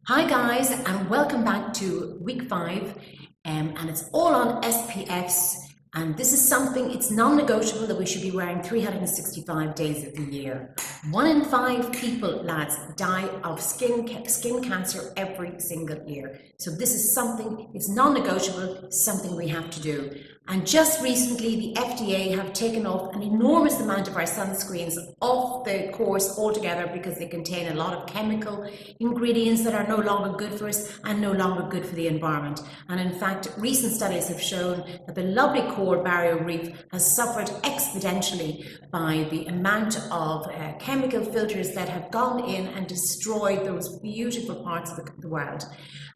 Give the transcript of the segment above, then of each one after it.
Hi guys, and welcome back to week 5, and it's all on SPFs, and this is something, it's non-negotiable that we should be wearing 365 days of the year. 1 in 5 people, lads, die of skin cancer every single year. So this is something, it's non-negotiable, something we have to do. And just recently, the FDA have taken off an enormous amount of our sunscreens off the course altogether because they contain a lot of chemical ingredients that are no longer good for us and no longer good for the environment. And in fact, recent studies have shown that the lovely coral barrier reef has suffered exponentially by the amount of chemical filters that have gone in and destroyed those beautiful parts of the world.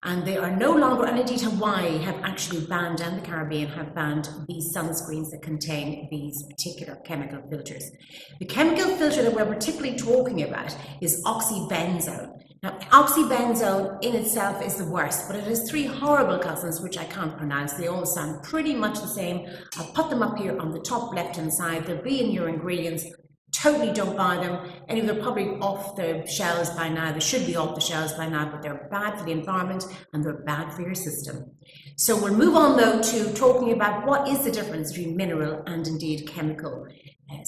And they are no longer, and indeed Hawaii have actually banned, and the Caribbean have banned these sunscreens that contain these particular chemical filters. The chemical filter that we're particularly talking about is oxybenzone. Now, oxybenzone in itself is the worst, but it has 3 horrible cousins which I can't pronounce. They all sound pretty much the same. I'll put them up here on the top left-hand side. They'll be in your ingredients. Totally don't buy them. Anyway, they're probably off the shelves by now. They should be off the shelves by now, but they're bad for the environment and they're bad for your system. So we'll move on though to talking about what is the difference between mineral and indeed chemical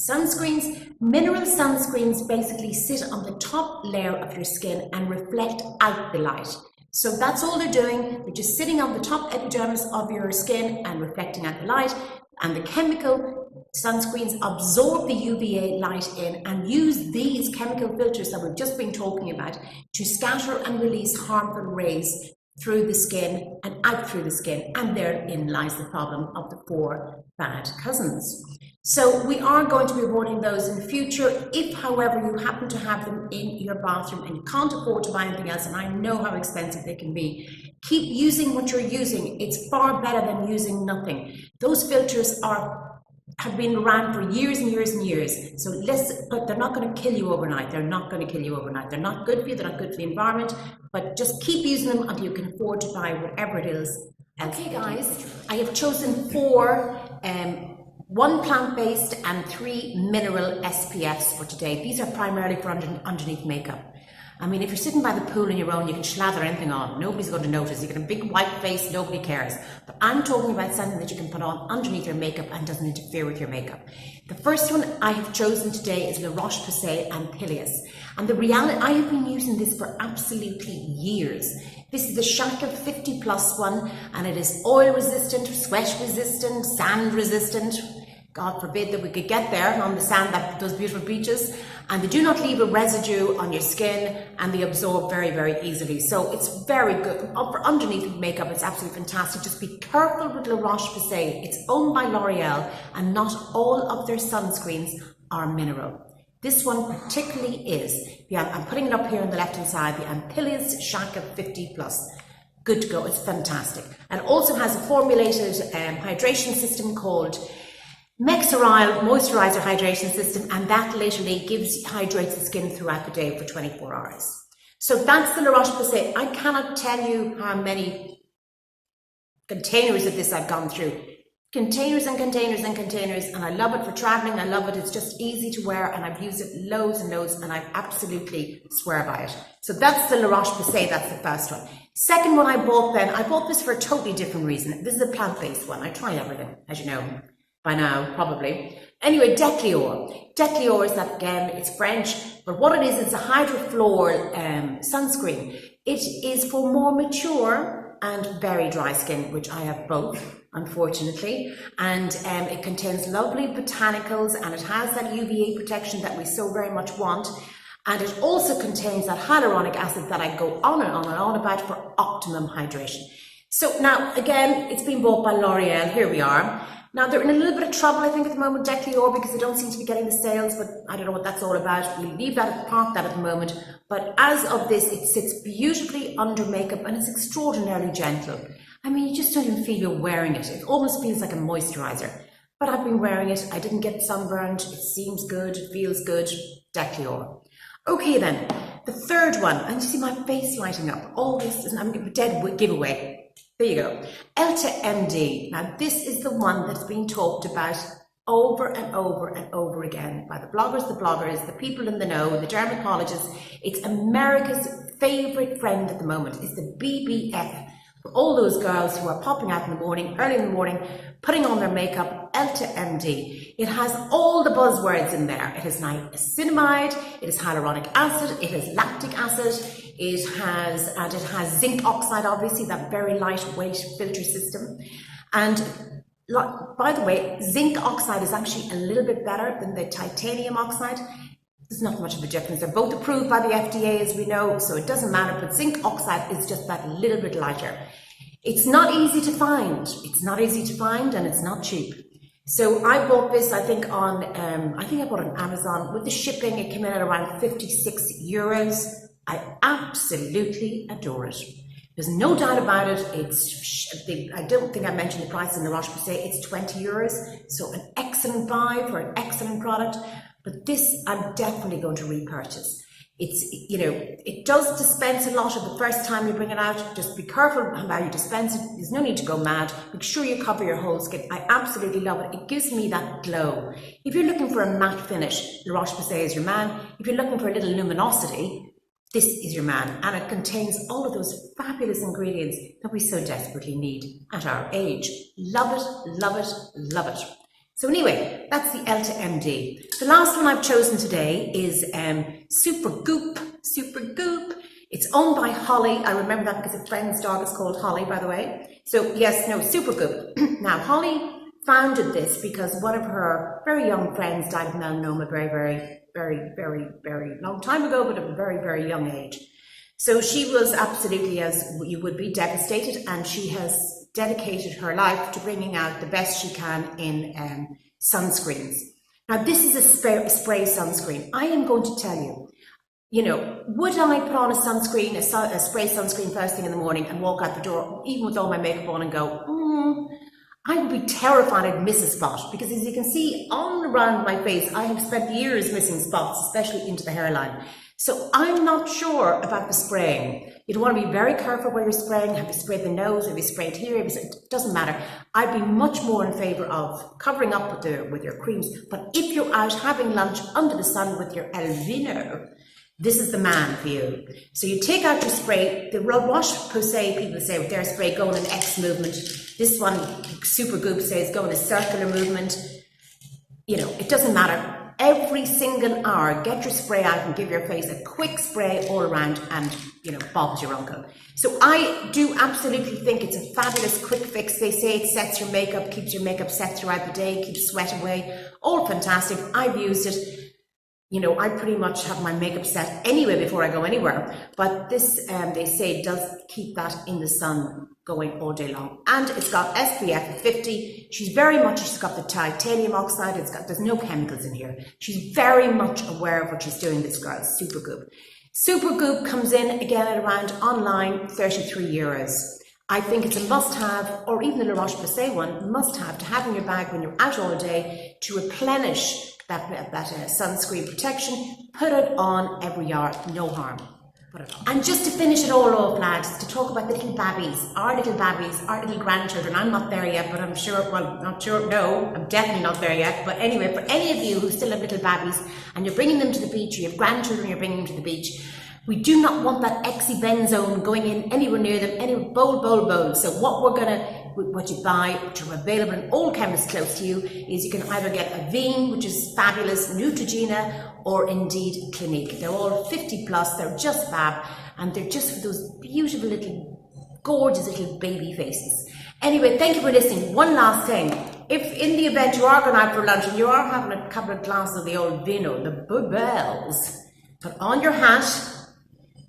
sunscreens. Mineral sunscreens basically sit on the top layer of your skin and reflect out the light. So that's all they're doing. They're just sitting on the top epidermis of your skin and reflecting out the light. And the chemical sunscreens absorb the UVA light in and use these chemical filters that we've just been talking about to scatter and release harmful rays through the skin and out through the skin. And therein lies the problem of the 4 bad cousins. So we are going to be avoiding those in the future. If, however, you happen to have them in your bathroom and you can't afford to buy anything else, and I know how expensive they can be, keep using what you're using. It's far better than using nothing. Those filters have been around for years and years and years. So but they're not going to kill you overnight. They're not going to kill you overnight. They're not good for you. They're not good for the environment. But just keep using them until you can afford to buy whatever it is. Okay, guys, I have chosen 4 1 plant-based and 3 mineral SPFs for today. These are primarily for underneath makeup. I mean, if you're sitting by the pool on your own, you can slather anything on. Nobody's going to notice. You get a big white face, nobody cares. But I'm talking about something that you can put on underneath your makeup and doesn't interfere with your makeup. The first one I have chosen today is La Roche-Posay Anthillis. And the reality, I have been using this for absolutely years. This is the Shaka 50 Plus one, and it is oil resistant, sweat resistant, sand resistant. God forbid that we could get there on the sand, those beautiful beaches. And they do not leave a residue on your skin, and they absorb very, very easily. So it's very good. For underneath makeup, it's absolutely fantastic. Just be careful with La Roche-Posay. It's owned by L'Oreal, and not all of their sunscreens are mineral. This one particularly is. I'm putting it up here on the left-hand side, the Anthillis Shaka 50 Plus. Good to go. It's fantastic. And also has a formulated hydration system called Mexoryl Moisturizer Hydration System, and that literally hydrates the skin throughout the day for 24 hours. So that's the La Roche-Posay. I cannot tell you how many containers of this I've gone through. Containers and containers and containers, and I love it for traveling. I love it. It's just easy to wear, and I've used it loads and loads, and I absolutely swear by it. So that's the La Roche-Posay. That's the first one. Second one I bought this for a totally different reason. This is a plant-based one. I try everything, as you know by now, probably. Anyway, Decléor. Decléor is that, again, it's French, but what it is, it's a hydrofluor sunscreen. It is for more mature and very dry skin, which I have both, unfortunately. And it contains lovely botanicals, and it has that UVA protection that we so very much want. And it also contains that hyaluronic acid that I go on and on and on about for optimum hydration. So now, again, it's been bought by L'Oreal. Here we are. Now, they're in a little bit of trouble, I think, at the moment, Decléor, because they don't seem to be getting the sales, but I don't know what that's all about. We'll leave that, park that at the moment. But as of this, it sits beautifully under makeup, and it's extraordinarily gentle. I mean, you just don't even feel you're wearing it. It almost feels like a moisturizer. But I've been wearing it. I didn't get sunburned. It seems good. It feels good. Decléor. Okay, then. The third one, and you see my face lighting up. All this is, I'm a dead giveaway. There you go. EltaMD. Now, this is the one that's been talked about over and over and over again by the bloggers, the people in the know, the dermatologists. It's America's favorite friend at the moment. It's the BBF. For all those girls who are popping out in the morning, early in the morning, putting on their makeup, Elta MD. It has all the buzzwords in there. It has niacinamide, it has hyaluronic acid, it has lactic acid, it has zinc oxide, obviously, that very lightweight filter system. And by the way, zinc oxide is actually a little bit better than the titanium oxide. There's not much of a difference. They're both approved by the FDA, as we know, so it doesn't matter, but zinc oxide is just that little bit lighter. It's not easy to find. It's not easy to find, and it's not cheap. So I bought this, I think on, I bought it on Amazon. With the shipping, it came in at around 56 euros. I absolutely adore it. There's no doubt about it. I don't think I mentioned the price in La Roche-Posay. It's 20 euros. So an excellent buy for an excellent product. But this I'm definitely going to repurchase. It does dispense a lot of the first time you bring it out. Just be careful how you dispense it. There's no need to go mad. Make sure you cover your whole skin. I absolutely love it. It gives me that glow. If you're looking for a matte finish, La Roche-Posay is your man. If you're looking for a little luminosity, this is your man. And it contains all of those fabulous ingredients that we so desperately need at our age. Love it, love it, love it. So anyway, that's the Elta MD. The last one I've chosen today is Supergoop. Supergoop. It's owned by Holly. I remember that because a friend's dog is called Holly, by the way. So yes, no, Supergoop. Now, Holly founded this because one of her very young friends died of melanoma very long time ago, but at a very, very young age. So she was absolutely, as you would be, devastated, and she has dedicated her life to bringing out the best she can in sunscreens. Now, this is a spray sunscreen. I am going to tell you, would I put on a sunscreen, a spray sunscreen first thing in the morning and walk out the door, even with all my makeup on, and go, I would be terrified I'd miss a spot, because as you can see on around my face, I have spent years missing spots, especially into the hairline. So I'm not sure about the spraying. You'd want to be very careful where you're spraying. Have you sprayed the nose? Have you sprayed here? It doesn't matter. I'd be much more in favour of covering up with your creams. But if you're out having lunch under the sun with your Elvino, this is the man for you. So you take out your spray. The La Roche-Posay, people say with their spray, go in an X movement. This one, Supergoop, says go in a circular movement. It doesn't matter. Every single hour, get your spray out and give your face a quick spray all around, and Bob's your uncle. So I do absolutely think it's a fabulous quick fix. They say it sets your makeup, keeps your makeup set throughout the day, keeps sweat away. All fantastic. I've used it. I pretty much have my makeup set anyway before I go anywhere. But this, they say, does keep that in the sun going all day long. And it's got SPF 50. She's got the titanium oxide. There's no chemicals in here. She's very much aware of what she's doing, this girl, Supergoop. Supergoop comes in again at around online 33 euros. I think it's a must-have, or even the La Roche-Posay one, must-have to have in your bag when you're out all day to replenish that sunscreen protection. Put it on every hour, no harm. Put it on. And just to finish it all off, lads, to talk about the little babbies, our little grandchildren. I'm not there yet, but I'm definitely not there yet. But anyway, for any of you who still have little babbies and you're bringing them to the beach, or you have grandchildren, you're bringing them to the beach, we do not want that oxybenzone going in anywhere near them, any bowl. So what you buy, which are available in all chemists close to you, is you can either get Avène, which is fabulous, Neutrogena, or indeed Clinique. They're all 50 plus, they're just fab, and they're just for those beautiful little, gorgeous little baby faces. Anyway, thank you for listening. One last thing. If in the event you are going out for lunch and you are having a couple of glasses of the old vino, the Bubels, put on your hat,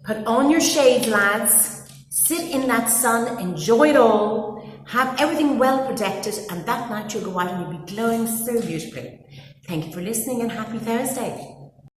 put on your shades, lads, sit in that sun, enjoy it all, have everything well protected, and that night you'll go out and you'll be glowing so beautifully. Thank you for listening, and happy Thursday.